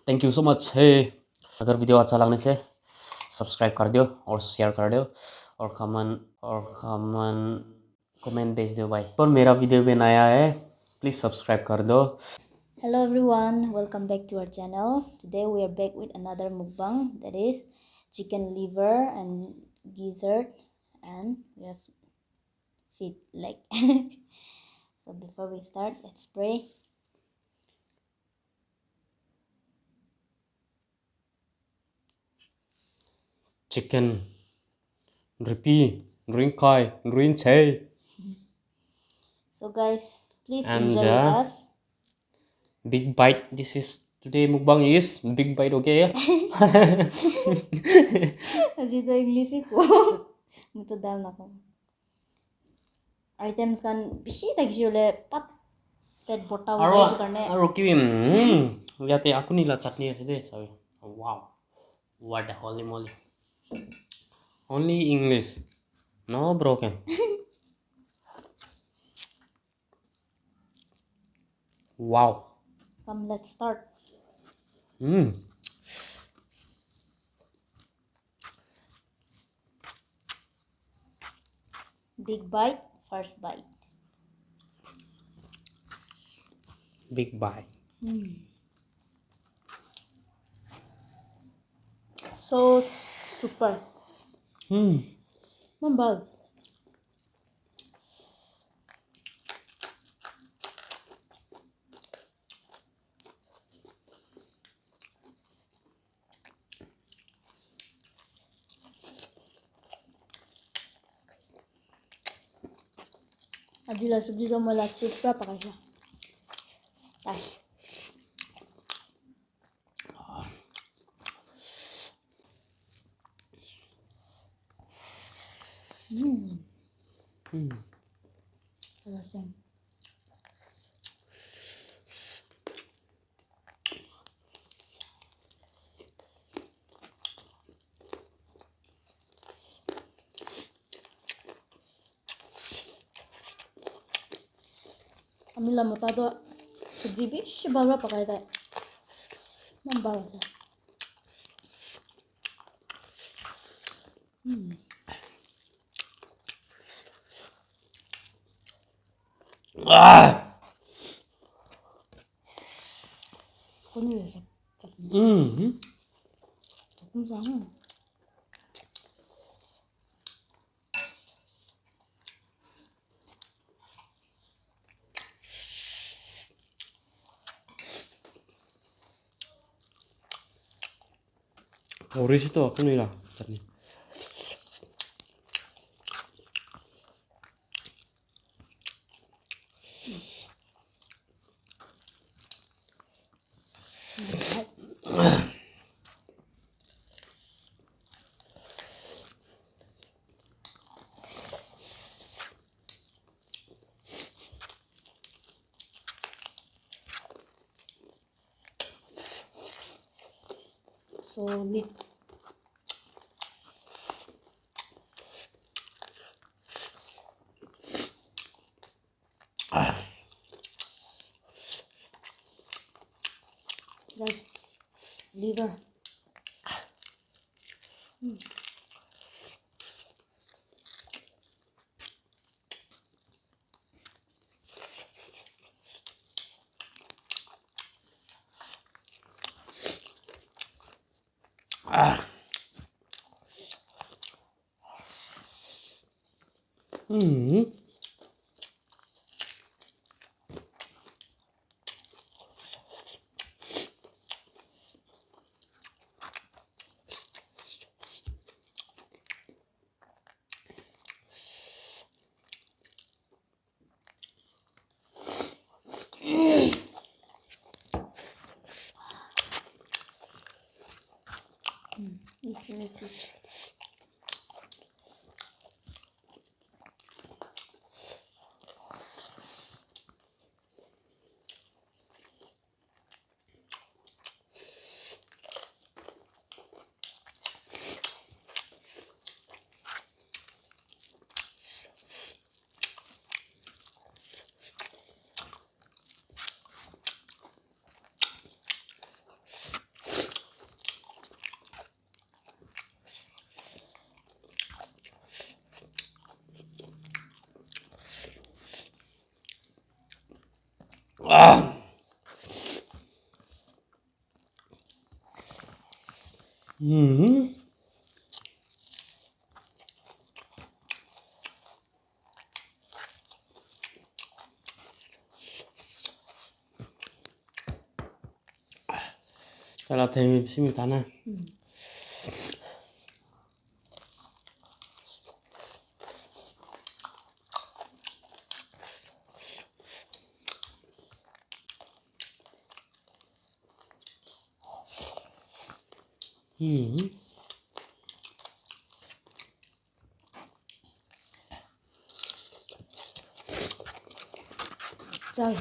Thank you so much है। अगर video अच्छा लगने से सब्सक्राइब कर दो और शेयर कर दो और कमेंट भेज दो भाई। और मेरा वीडियो भी नया है, प्लीज़ सब्सक्राइब कर दो। Hello everyone, welcome back to our channel. Today we are back with another mukbang, that is chicken liver and gizzard, and we have feet leg. So before we start, let's pray. Chicken, green kai, green chai, So guys, please and enjoy with us. big bite. This is today mukbang is big bite, okay? Kasi ito English ko. Muto dal na ko. Items kan bishi tagisule pat ted bota ho jai to karne. আৰু কি ইয়াতে akuনিলা চাটনি আছে দেই চাবি। Wow, what the holy moly. Only English, no broken. Wow. Come, let's start. Big bite, first bite. Big bite. So super. Mambal. Adila subji jo mola chips pra pakai siya. Tay. Talagang. Kami lang mata to subji bishi baru pakai tay. Mambal siya. Kuno yun sa chutney. Chutney sa akin. Favorito aku니라 chutney. Solid. Guys, liver. Ito. Ah. हम्म. चला thank Simi थाना चल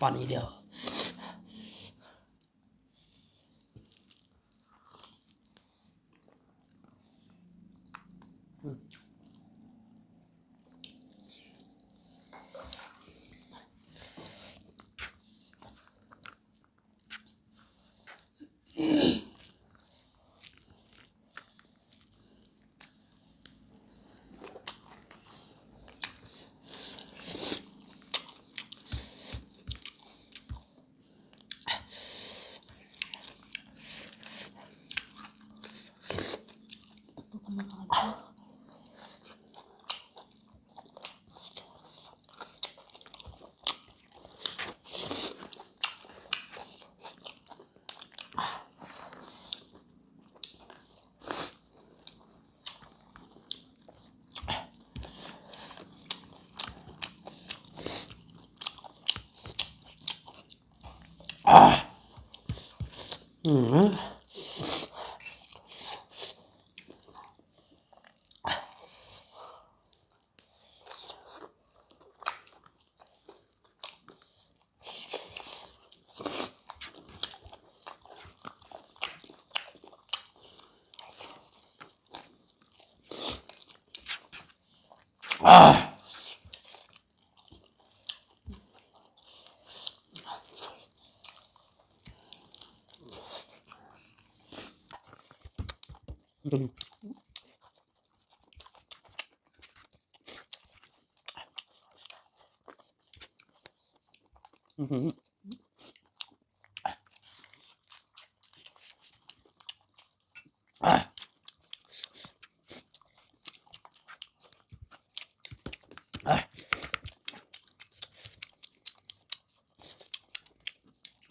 पानी दे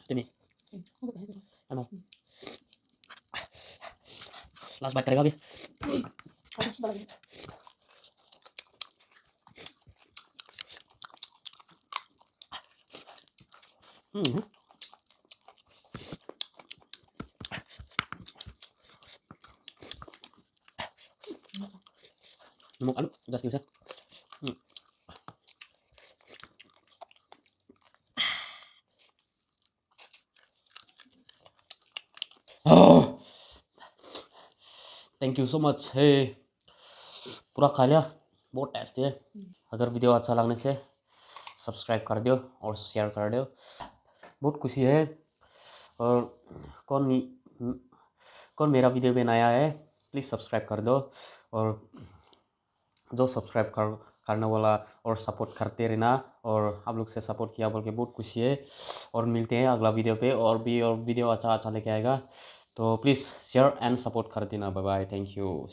Demi ano last bite kरेगा अभी nung ano gas niyo siya thank you so much हे पूरा खा लिया बहुत टेस्टी है अगर वीडियो अच्छा लगने से सब्सक्राइब कर दो और शेयर कर दो। बहुत खुशी है। और कौन नहीं- कौन मेरा वीडियो पे नया है, प्लीज़ सब्सक्राइब कर दो। और जो सब्सक्राइब करने वाला और सपोर्ट करते रहना। और आप लोग से सपोर्ट किया बोल के बहुत खुशी है। और मिलते हैं अगला वीडियो पे, और वीडियो अच्छा अच्छा लेके आएगा। तो प्लीज़ शेयर एंड सपोर्ट कर देना। Bye bye, thank you.